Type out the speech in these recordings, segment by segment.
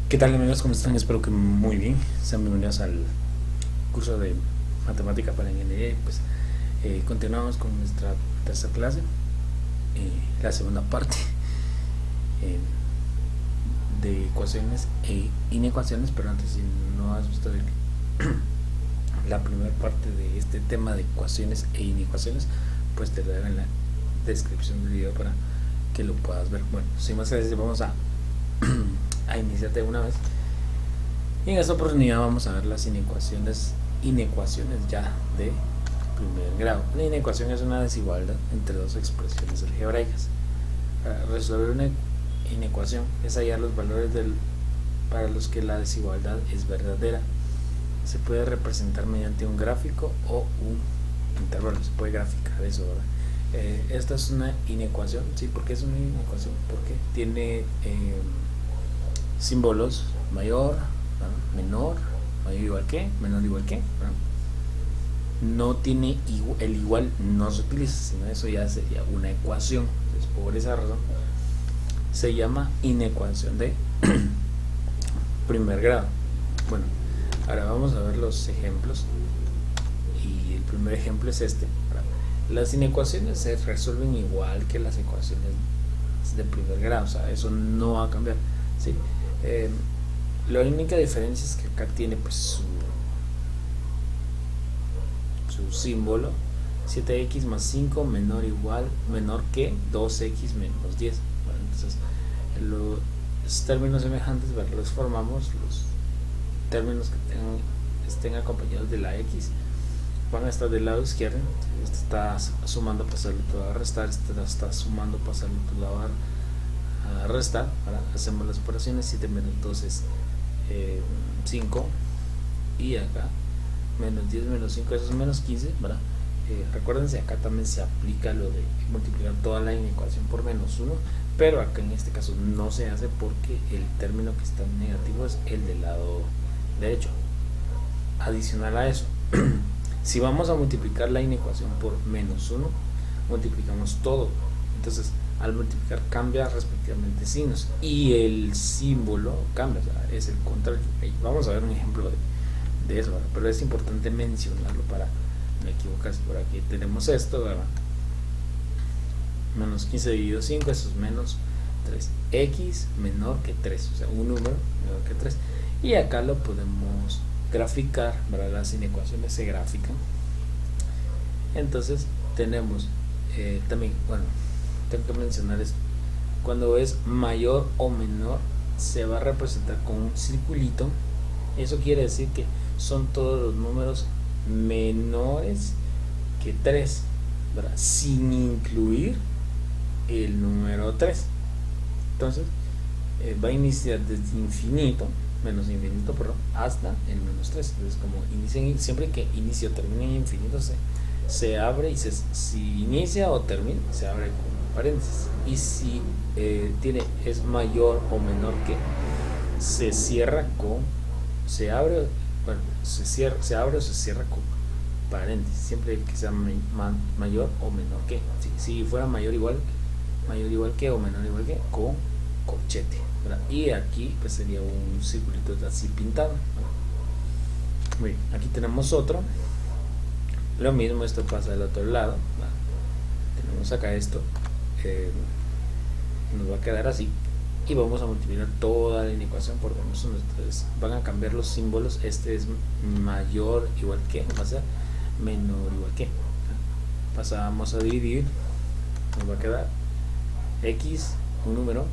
¿Qué tal amigos? ¿Cómo están? Espero que muy bien. Sean bienvenidos al curso de matemática para ingeniería. Pues continuamos con nuestra tercera clase, la segunda parte eh, de ecuaciones e inecuaciones. Pero antes, si no has visto la primera parte de este tema de ecuaciones e inecuaciones, pues te lo dejo en la descripción del video para que lo puedas ver. Bueno, sin más que decir, vamos a a iniciar de una vez. Y en esta oportunidad vamos a ver las inecuaciones ya de primer grado. Una inecuación es una desigualdad entre dos expresiones algebraicas. Para resolver una inecuación es hallar los valores para los que la desigualdad es verdadera. Se puede representar mediante un gráfico o un intervalo. Se puede graficar eso, ¿verdad? Esta es una inecuación, ¿sí? ¿Por qué es una inecuación? Porque tiene símbolos mayor, ¿no? Menor, mayor igual que, menor igual que, ¿no? No tiene el igual, no se utiliza, sino eso ya sería una ecuación. Entonces, por esa razón se llama inecuación de primer grado. Bueno, ahora vamos a ver los ejemplos. Y el primer ejemplo es este. Las inecuaciones se resuelven igual que las ecuaciones de primer grado, o sea, eso no va a cambiar, ¿sí? La única diferencia es que acá tiene pues su símbolo 7x más 5 menor que 2x menos 10. Bueno, entonces los términos semejantes, los formamos, los términos que estén acompañados de la x van a estar del lado izquierdo. Este está sumando, pasarlo todo a restar, este está sumando, pasarlo todo a restar. Ahora hacemos las operaciones. 7 menos 2 es 5, y acá menos 10 menos 5, eso es menos 15, ¿verdad? Recuérdense, acá también se aplica lo de multiplicar toda la inecuación por menos 1, pero acá en este caso no se hace porque el término que está en negativo es el del lado derecho. Adicional a eso, si vamos a multiplicar la inecuación por menos 1, multiplicamos todo. Entonces, al multiplicar cambia respectivamente signos y el símbolo cambia, o sea, es el contrario. Vamos a ver un ejemplo de eso, ¿verdad? Pero es importante mencionarlo para no equivocarse. Por aquí tenemos esto, ¿verdad? Menos 15 dividido 5, eso es menos 3. X menor que 3, o sea, un número menor que 3. Y acá lo podemos graficar, ¿verdad? Las inecuaciones se grafican. Entonces tenemos también, bueno, tengo que mencionar esto. Cuando es mayor o menor, se va a representar con un circulito. Eso quiere decir que son todos los números menores que 3, ¿verdad? Sin incluir el número 3. Entonces va a iniciar desde infinito, menos infinito, perdón, hasta el menos 3. Entonces, como siempre que inicio termina en infinito, se abre, y si inicia o termina, se abre con paréntesis. Y si es mayor o menor que, se cierra con, se abre, bueno, se abre o se cierra con paréntesis, siempre que sea mayor o menor que. Si fuera mayor igual que o menor igual que, con corchete, ¿verdad? Y aquí pues sería un circulito así pintado. Muy bien, aquí tenemos otro, lo mismo, esto pasa del otro lado, ¿verdad? Tenemos acá esto, nos va a quedar así, y vamos a multiplicar toda la inecuación por menos 1. Entonces van a cambiar los símbolos. Este es mayor igual que, va a ser menor igual que. Pasamos a dividir, nos va a quedar x, un número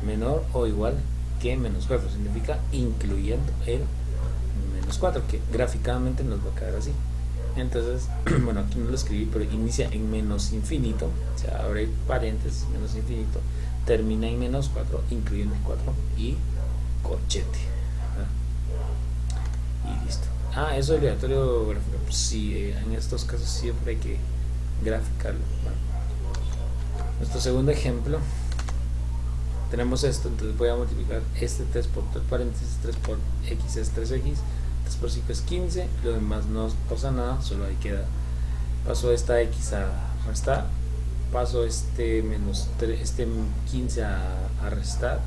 menor o igual que menos 4, significa incluyendo el menos 4, que gráficamente nos va a quedar así. Entonces, bueno, aquí no lo escribí, pero inicia en menos infinito, o sea, abre paréntesis, menos infinito, termina en menos 4, incluyendo el 4 y corchete, ¿verdad? Y listo. Eso es obligatorio graficar. Pues sí, en estos casos siempre hay que graficarlo. Bueno, nuestro segundo ejemplo, tenemos esto. Entonces voy a multiplicar este 3 por 3 paréntesis, 3 por x es 3x, 3 por 5 es 15, lo demás no pasa nada, solo ahí queda. Paso esta x a restar, paso este menos 3, este 15 a restar,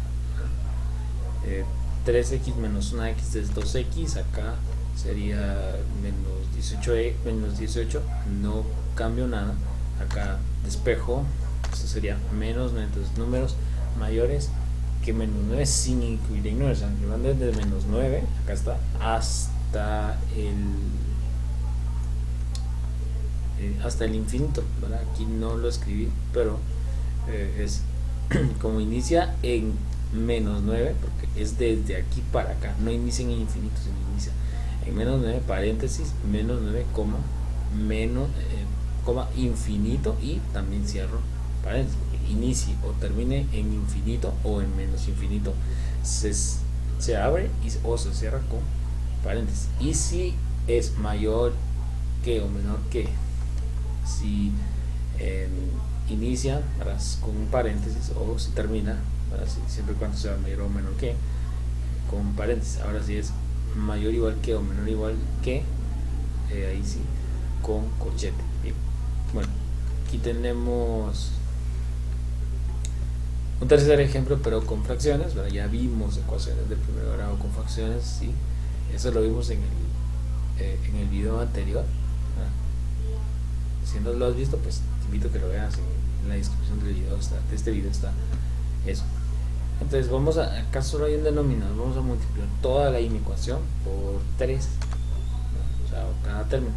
3x menos 1x es 2x, acá sería menos 18, no cambio nada, acá despejo, esto sería menos 9, entonces números mayores que menos 9 sin incluir en 9, o sea, van desde menos 9, acá está, hasta el infinito, ¿verdad? Aquí no lo escribí, pero es como inicia en menos 9, porque es desde aquí para acá, no inicia en infinito, sino inicia en menos 9, paréntesis, menos 9, coma infinito, y también cierro paréntesis, inicie o termine en infinito o en menos infinito, se abre o se cierra con paréntesis. Y si es mayor que o menor que, si inicia, ¿verdad?, con un paréntesis, o si termina, ¿verdad?, siempre y cuando sea mayor o menor que, con paréntesis. Ahora si es mayor igual que o menor igual que, ahí sí, con corchete. Bien. Bueno, aquí tenemos un tercer ejemplo, pero con fracciones, ¿verdad? Ya vimos ecuaciones de primer grado con fracciones, ¿sí? Eso lo vimos en el video anterior, ¿verdad? Si no lo has visto, pues te invito a que lo veas en la descripción del video, de este video está eso. Entonces vamos acá solo hay un denominador, vamos a multiplicar toda la inecuación por 3, ¿no? O sea, cada término.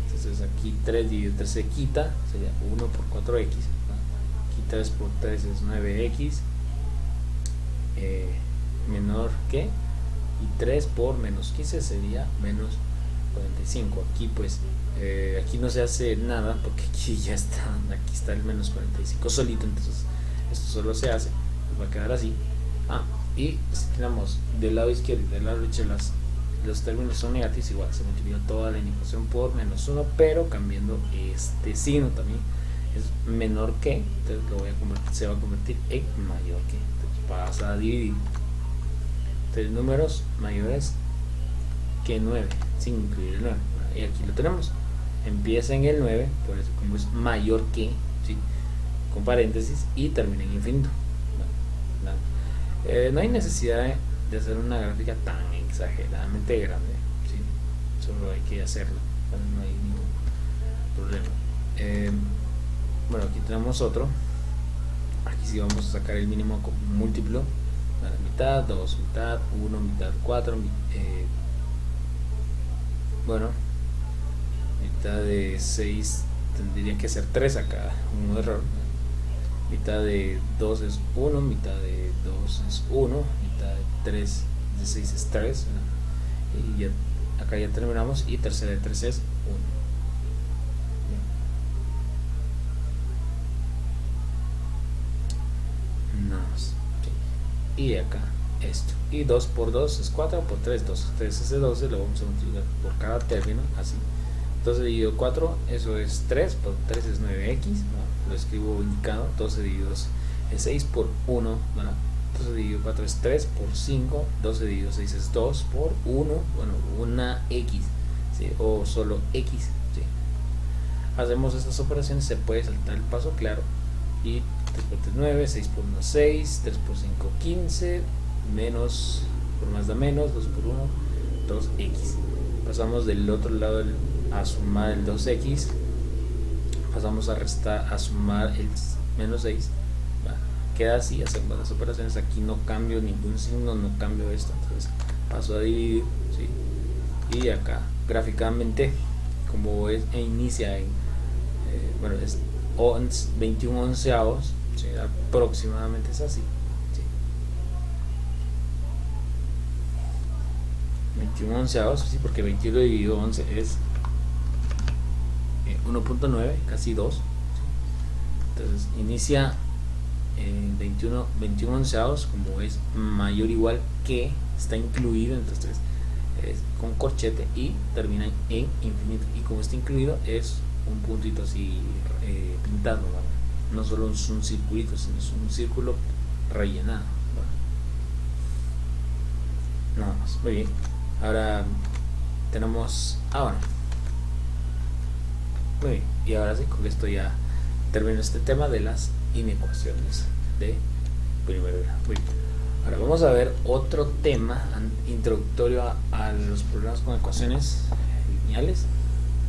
Entonces aquí 3 dividido 3 se quita, sería 1 por 4x, ¿no? Aquí 3 por 3 es 9x, menor que, y 3 por menos 15 sería menos 45. Aquí pues aquí no se hace nada porque aquí ya está, aquí está el menos 45 solito, entonces esto solo se hace, pues va a quedar así. Y si tenemos del lado izquierdo y del lado derecho los términos son negativos, igual se multiplica toda la inecuación por menos 1, pero cambiando este signo también, es menor que, entonces se va a convertir en mayor que, entonces pasa a dividir. Entonces números mayores que 9 sin incluir el 9, y aquí lo tenemos, empieza en el 9, por eso como es mayor que, ¿sí?, con paréntesis, y termina en infinito. No hay necesidad de hacer una gráfica tan exageradamente grande, ¿sí? Solo hay que hacerlo, no hay ningún problema. Bueno, aquí tenemos otro, aquí sí vamos a sacar el mínimo como múltiplo, mitad, 2, mitad, 1, mitad, 4, bueno, mitad de 6 tendría que ser 3 acá, un error. Mitad de 2 es 1, mitad de 2 es 1, mitad de 3 de 6 es 3, ¿no? Y ya, acá ya terminamos, y tercera de 3 es 1. Nada más, ¿sí? Y acá esto, y 2 por 2 es 4, por 3, 2, 3 es 12, lo vamos a multiplicar por cada término, así. 12 dividido 4, eso es 3, por 3 es 9x, ¿no? Lo escribo indicado. 12 dividido 2 es 6 por 1, ¿verdad? 12 dividido 4 es 3 por 5, 12 dividido 6 es 2 por 1, bueno, una x, ¿sí?, o solo x, ¿sí? Hacemos estas operaciones, se puede saltar el paso, claro, y 3 por 3 9, 6 por 1 6, 3 por 5 15, menos por más da menos, 2 por 1 2x. Pasamos del otro lado a sumar el 2x, pasamos a restar, a sumar el menos 6, ¿va? Queda así, hacemos las operaciones, aquí no cambio ningún signo, no cambio esto, entonces paso a dividir, ¿sí? Y acá gráficamente, como es e inicia en bueno, es 21 onceavos, ¿sí?, aproximadamente es así, ¿sí? 21 onceavos, ¿sí?, porque 21 dividido 11 es 1.9, casi 2, ¿sí? Entonces inicia en 21 onceavos, como es mayor o igual que, está incluido, entonces es con corchete, y termina en infinito, y como está incluido es un puntito así pintado, ¿verdad? No solo es un circulito, sino es un círculo rellenado, ¿verdad? Nada más. Muy bien, ahora tenemos muy bien, y ahora sí, con esto ya termino este tema de las inecuaciones de primer grado. Muy bien. Ahora vamos a ver otro tema introductorio a los problemas con ecuaciones lineales,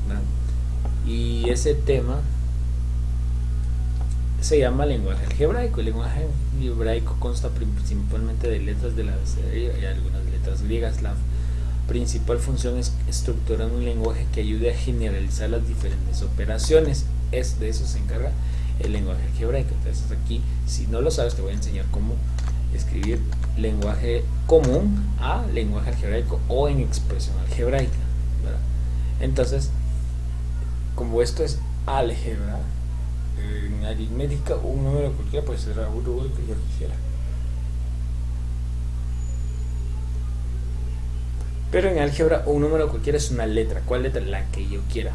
¿verdad? Y ese tema se llama lenguaje algebraico. El lenguaje algebraico consta principalmente de letras del abecedario y algunas letras griegas. La principal función es estructurar un lenguaje que ayude a generalizar las diferentes operaciones. De eso se encarga el lenguaje algebraico. Entonces aquí, si no lo sabes, te voy a enseñar cómo escribir lenguaje común a lenguaje algebraico o en expresión algebraica, ¿verdad? Entonces, como esto es álgebra, en aritmética un número cualquiera puede ser un número que yo quisiera, pero en álgebra un número cualquiera es una letra. ¿Cuál letra? La que yo quiera.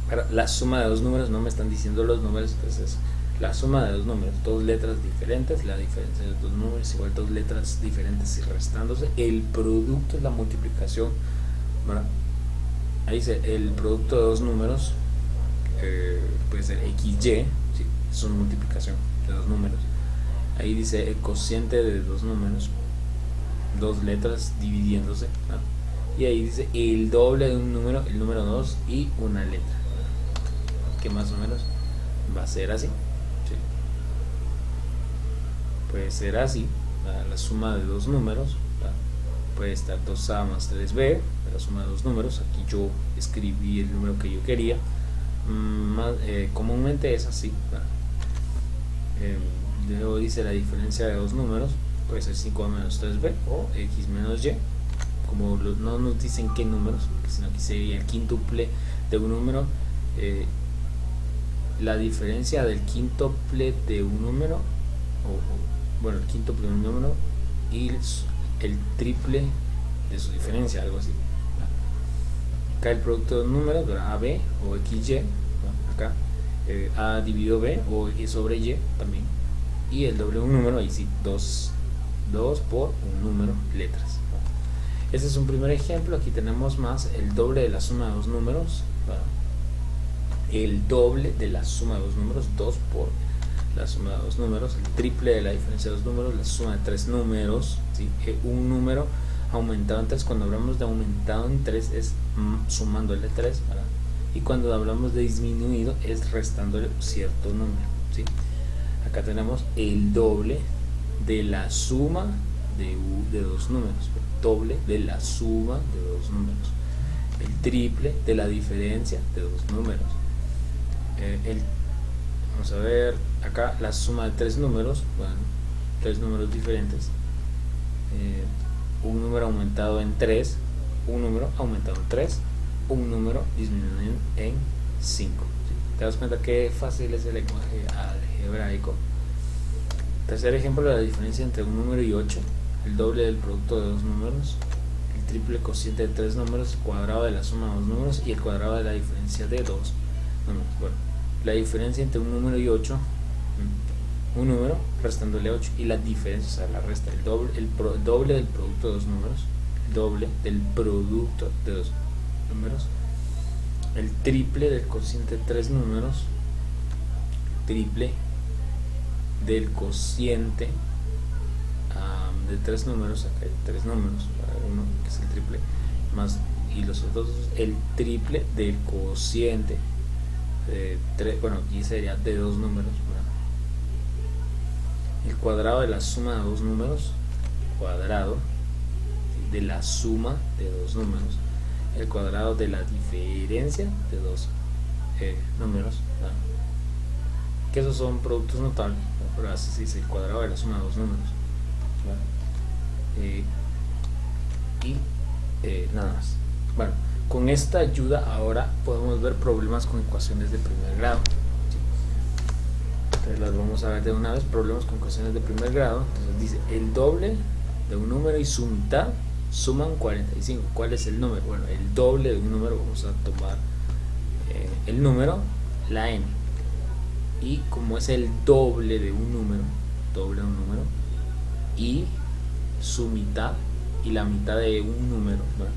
Pero la suma de dos números, no me están diciendo los números, entonces la suma de dos números, dos letras diferentes, la diferencia de dos números igual dos letras diferentes y restándose. El producto es la multiplicación, ¿verdad? Ahí dice el producto de dos números, puede ser XY, ¿sí? Es una multiplicación de dos números. Ahí dice el cociente de dos números, dos letras dividiéndose, ¿verdad? Y ahí dice el doble de un número, el número 2 y una letra, ¿verdad? Que más o menos va a ser así. Sí. Puede ser así, ¿verdad? La suma de dos números, ¿verdad? Puede estar 2a más 3b, la suma de dos números. Aquí yo escribí el número que yo quería. Comúnmente es así, ¿verdad? Luego dice la diferencia de dos números, puede ser 5a menos 3b o x menos y. Como no nos dicen qué números, sino que sería el quíntuple de un número, la diferencia del quíntuple de un número, bueno, el quíntuple de un número y el triple de su diferencia, algo así. Acá el producto de dos números, AB o XY, acá A dividido B o Y sobre Y también, y el doble de un número, ahí sí, 2 por un número, letras. Este es un primer ejemplo. Aquí tenemos más el doble de la suma de dos números, ¿verdad? El doble de la suma de dos números, 2 por la suma de dos números, el triple de la diferencia de dos números, la suma de tres números, ¿sí? Un número aumentado en 3, cuando hablamos de aumentado en 3 es sumándole 3, ¿verdad? Y cuando hablamos de disminuido es restándole cierto número, ¿sí? Acá tenemos el doble de la suma de dos números, doble de la suma de dos números, el triple de la diferencia de dos números. Vamos a ver acá la suma de tres números, bueno, tres números diferentes, un número aumentado en 3, un número aumentado en 3, un número disminuido en 5, ¿sí? Te das cuenta que fácil es el lenguaje algebraico. Tercer ejemplo, la diferencia entre un número y 8, el doble del producto de dos números, el triple cociente de tres números, el cuadrado de la suma de dos números y el cuadrado de la diferencia de dos números. Bueno, la diferencia entre un número y 8, un número restándole 8, y la diferencia, o sea, la resta, el doble del producto de dos números, el doble del producto de dos números, el triple del cociente de tres números, triple del cociente de tres números. Acá hay tres números, uno que es el triple más, y los otros el triple del cociente de tres, bueno, aquí sería de dos números, ¿verdad? El cuadrado de la suma de dos números, cuadrado de la suma de dos números, el cuadrado de la diferencia de dos números, ¿verdad? Que esos son productos notables, ¿verdad? Pero así se dice el cuadrado de la suma de dos números, ¿verdad? Nada más. Bueno, con esta ayuda ahora podemos ver problemas con ecuaciones de primer grado, ¿sí? Entonces las vamos a ver de una vez. Problemas con ecuaciones de primer grado. Entonces dice el doble de un número y su mitad suman 45. ¿Cuál es el número? Bueno, el doble de un número, vamos a tomar el número, la n, y como es el doble de un número, y su mitad y la mitad de un número, ¿verdad?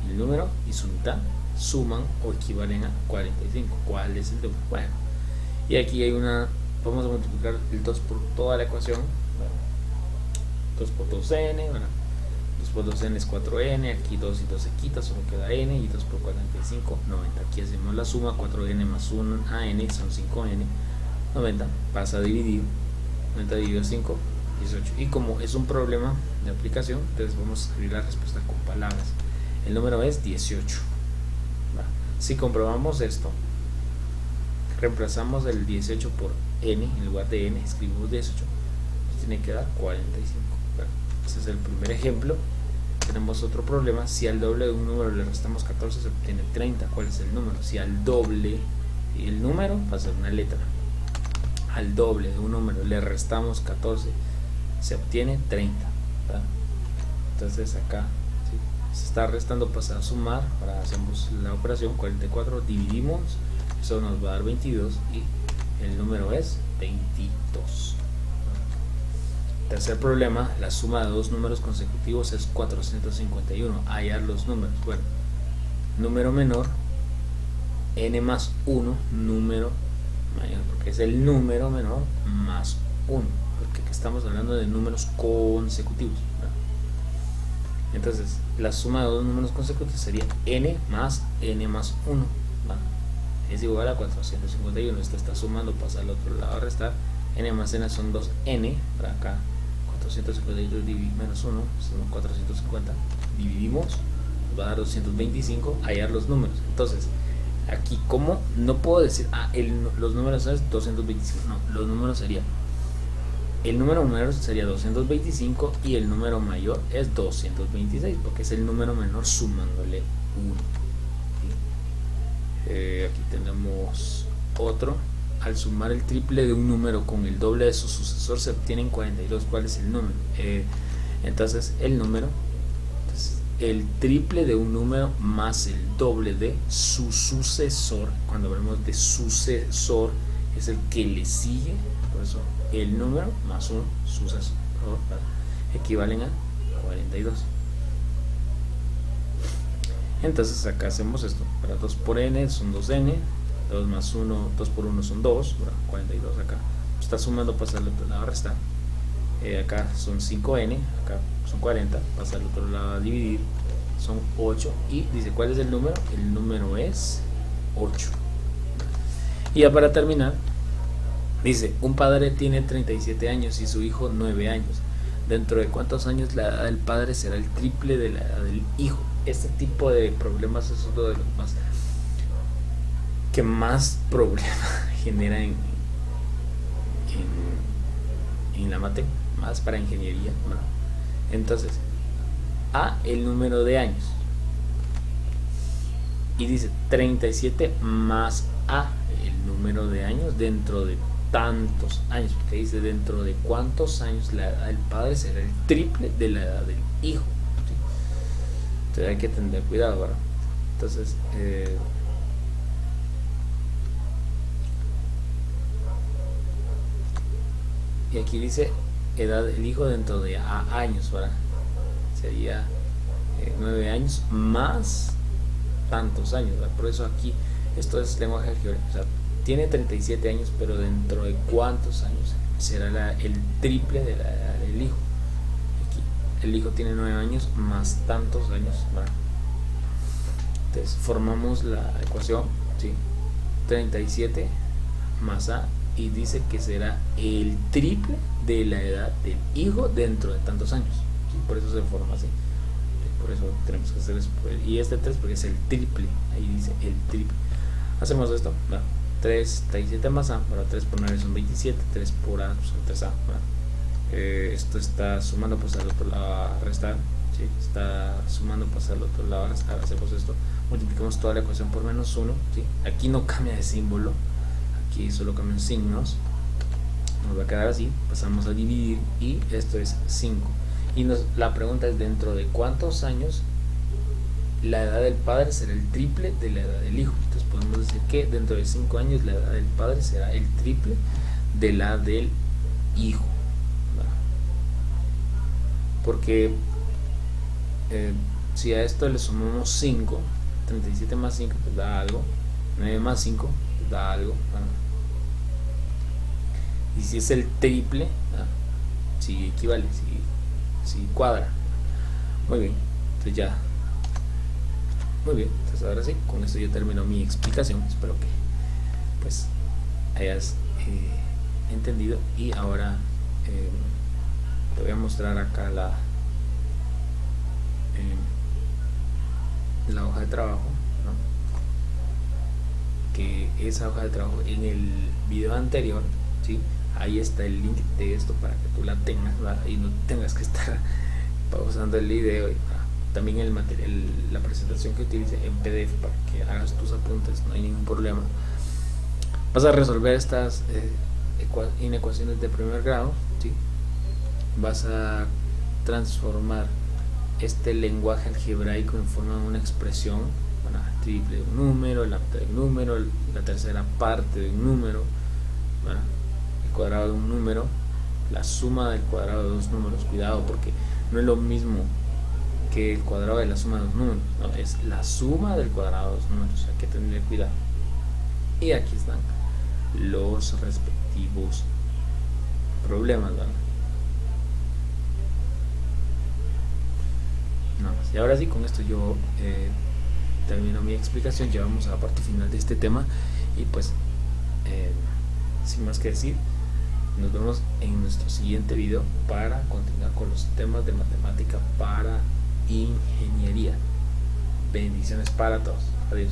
El número y su mitad suman o equivalen a 45. ¿Cuál es el número? Bueno, y aquí hay vamos a multiplicar el 2 por toda la ecuación, ¿verdad? 2 por 2n, ¿verdad? 2 por 2n es 4n, aquí 2 y 2 se quita, solo queda n, y 2 por 45, 90. Aquí hacemos la suma, 4n más 1 a n son 5n, 90, pasa a dividir, 90 dividido 5, 18. Y como es un problema de aplicación, entonces vamos a escribir la respuesta con palabras. El número es 18. ¿Va? Si comprobamos esto, reemplazamos el 18 por n, en lugar de n escribimos 18, nos tiene que dar 45. ¿Va? Ese es el primer ejemplo. Tenemos otro problema: si al doble de un número le restamos 14 se obtiene 30. ¿Cuál es el número? Si al doble, y el número va a ser una letra, al doble de un número le restamos 14 se obtiene 30. ¿Va? Entonces acá, ¿sí?, se está restando, pasa a sumar. Ahora hacemos la operación 44, dividimos, eso nos va a dar 22 y el número es 22. Tercer problema: la suma de dos números consecutivos es 451. Hallar los números. Bueno, número menor, n más 1, número mayor, porque es el número menor más 1, porque aquí estamos hablando de números consecutivos, ¿verdad? Entonces la suma de dos números consecutivos sería n más 1, ¿verdad? Es igual a 451. Esto está sumando, pasa al otro lado a restar. N más n son 2n, para acá 452 menos 1 son 450, dividimos, nos va a dar 225. Hallar los números. Entonces aquí, como no puedo decir los números es 225, no, los números serían, el número menor sería 225 y el número mayor es 226, porque es el número menor sumándole 1. Aquí tenemos otro: al sumar el triple de un número con el doble de su sucesor se obtienen 42. ¿Cuál es el número? Entonces el número, el triple de un número más el doble de su sucesor. Cuando hablamos de sucesor, es el que le sigue, por eso el número más un sucesor, ¿verdad?, equivalen a 42. Entonces acá hacemos esto: para 2 por n son 2n, 2 más 1, 2 por 1 son 2, ¿verdad? 42. Acá está sumando, pasa al otro lado a restar. Acá son 5n, acá son 40, pasa al otro lado a dividir, son 8. Y dice, ¿cuál es el número? El número es 8. Y ya para terminar, dice: un padre tiene 37 años y su hijo 9 años. ¿Dentro de cuántos años la edad del padre será el triple de la edad del hijo? Este tipo de problemas es uno de los más que más problemas genera en la materia, más para ingeniería, ¿no? Entonces, A, el número de años, y dice 37 más A, el número de años dentro de tantos años, porque dice dentro de cuántos años la edad del padre será el triple de la edad del hijo, ¿sí? Entonces hay que tener cuidado, ¿verdad? Entonces y aquí dice edad del hijo dentro de años, ¿verdad? Sería 9 años más tantos años, ¿verdad? Por eso aquí esto es lenguaje algebraico, o sea, tiene 37 años, pero dentro de cuántos años será el triple de la edad del hijo. Aquí el hijo tiene 9 años más tantos años, ¿verdad? Entonces formamos la ecuación, ¿sí? 37 más A, y dice que será el triple de la edad del hijo dentro de tantos años, ¿sí? Por eso se forma así, por eso tenemos que hacer eso. Y este 3 porque es el triple, ahí dice el triple. Hacemos esto, ¿verdad? 37 más A, ahora 3 por 9 son 27, 3 por A son 3A, ¿verdad? Esto está sumando, pues al otro lado a restar, ¿sí? Está sumando, pues al otro lado a restar. Hacemos esto, multiplicamos toda la ecuación por menos 1, ¿sí? Aquí no cambia de símbolo, aquí solo cambian signos, nos va a quedar así. Pasamos a dividir y esto es 5. Y la pregunta es: ¿dentro de cuántos años la edad del padre será el triple de la edad del hijo? Entonces podemos decir que dentro de 5 años la edad del padre será el triple de la del hijo, ¿verdad? Porque si a esto le sumamos 5, 37 más 5 pues da algo, 9 más 5 pues da algo, ¿verdad? Y si es el triple, ¿verdad?, si equivale, si si cuadra. Muy bien, entonces ya. Muy bien, entonces ahora sí, con esto yo termino mi explicación. Espero que pues hayas entendido. Y ahora te voy a mostrar acá la hoja de trabajo, ¿no? Que esa hoja de trabajo en el video anterior, ¿sí? Ahí está el link de esto para que tú la tengas, ¿verdad? Y no tengas que estar pausando el video. También el material, la presentación que utilice en PDF para que hagas tus apuntes, no hay ningún problema. Vas a resolver estas inecuaciones de primer grado, ¿sí? Vas a transformar este lenguaje algebraico en forma de una expresión, bueno, triple de un número, la mitad de un número, la tercera parte de un número, bueno, el cuadrado de un número, la suma del cuadrado de dos números. Cuidado, porque no es lo mismo que el cuadrado de la suma de dos números, no, es la suma del cuadrado de dos números, hay que tener cuidado. Y aquí están los respectivos problemas, ¿verdad? Y ahora sí, con esto yo termino mi explicación. Llegamos a la parte final de este tema y pues sin más que decir, nos vemos en nuestro siguiente video para continuar con los temas de matemática para ingeniería. Bendiciones para todos. Adiós.